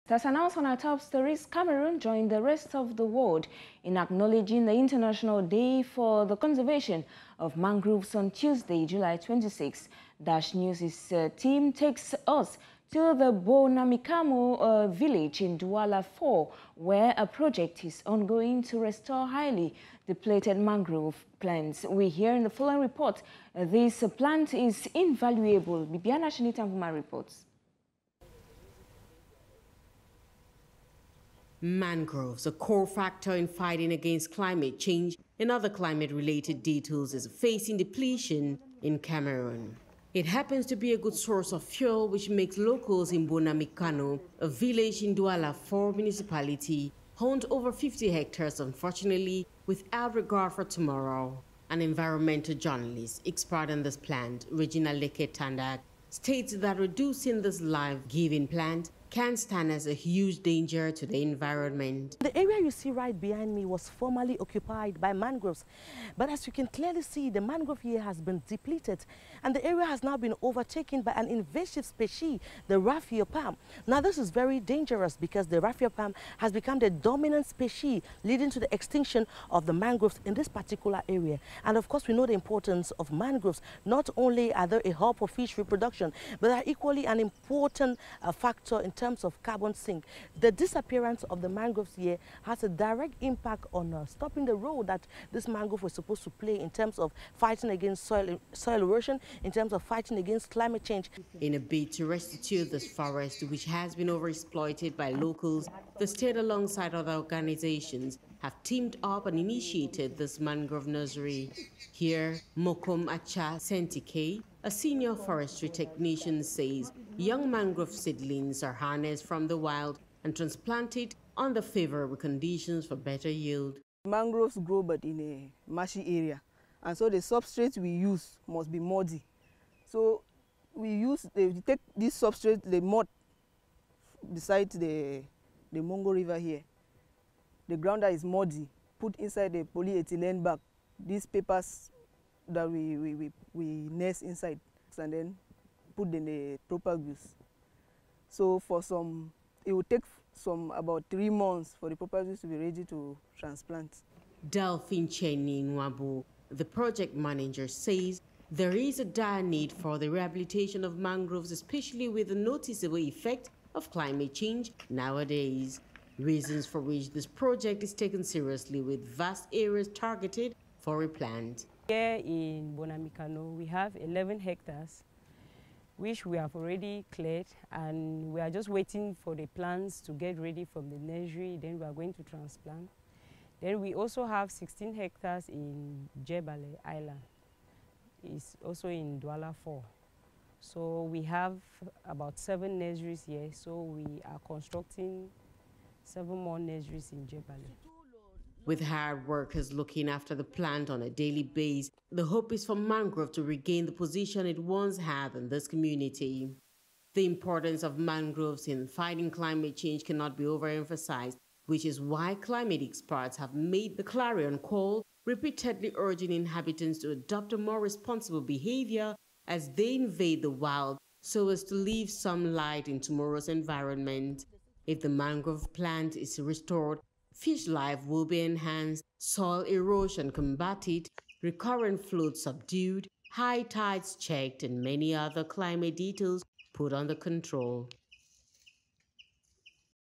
As announced on our top stories, Cameroon joined the rest of the world in acknowledging the International Day for the Conservation of Mangroves on Tuesday, July 26. Dash News' team takes us to the Bonamikamo village in Douala IV, where a project is ongoing to restore highly depleted mangrove plants. We hear in the following report, this plant is invaluable. Bibiana Shinitamvuma reports. Mangroves, a core factor in fighting against climate change and other climate-related details, is facing depletion in Cameroon. It happens to be a good source of fuel, which makes locals in Bonamikano, a village in Douala IV Municipality, own over 50 hectares, unfortunately, without regard for tomorrow. An environmental journalist, expert on this plant, Regina Leke Tandak, states that reducing this life-giving plant can stand as a huge danger to the environment. The area you see right behind me was formerly occupied by mangroves, but as you can clearly see, the mangrove here has been depleted and the area has now been overtaken by an invasive species, the raffia palm. Now this is very dangerous because the raffia palm has become the dominant species, leading to the extinction of the mangroves in this particular area. And of course we know the importance of mangroves. Not only are they a hub for fish reproduction, but are equally an important factor in terms of carbon sink. The disappearance of the mangroves here has a direct impact on stopping the role that this mangrove was supposed to play in terms of fighting against soil erosion, in terms of fighting against climate change. In a bid to restitute this forest, which has been overexploited by locals, the state alongside other organizations have teamed up and initiated this mangrove nursery. Here, Mokom Acha Sentike, a senior forestry technician, says young mangrove seedlings are harnessed from the wild and transplanted under favorable conditions for better yield. Mangroves grow but in a marshy area, and so the substrate we use must be muddy. So we take this substrate, the mud beside the Mongo River here. The ground that is muddy, put inside the polyethylene bag, these papers that we nest inside, and then put in the propagules. So it will take about 3 months for the propagules to be ready to transplant. Delphine Chenny Nwabu, the project manager, says there is a dire need for the rehabilitation of mangroves, especially with the noticeable effect of climate change nowadays. Reasons for which this project is taken seriously, with vast areas targeted for replant. Here in Bonamikano, we have 11 hectares, which we have already cleared, and we are just waiting for the plants to get ready from the nursery. Then we are going to transplant. Then we also have 16 hectares in Jebale Island. It's also in Douala IV. So we have about 7 nurseries here, so we are constructing 7 more nurseries in Jebale. With hard workers looking after the plant on a daily basis, the hope is for mangrove to regain the position it once had in this community. The importance of mangroves in fighting climate change cannot be overemphasized, which is why climate experts have made the clarion call, repeatedly urging inhabitants to adopt a more responsible behavior as they invade the wild so as to leave some light in tomorrow's environment. If the mangrove plant is restored, fish life will be enhanced, soil erosion combated, recurrent floods subdued, high tides checked, and many other climate details put under control.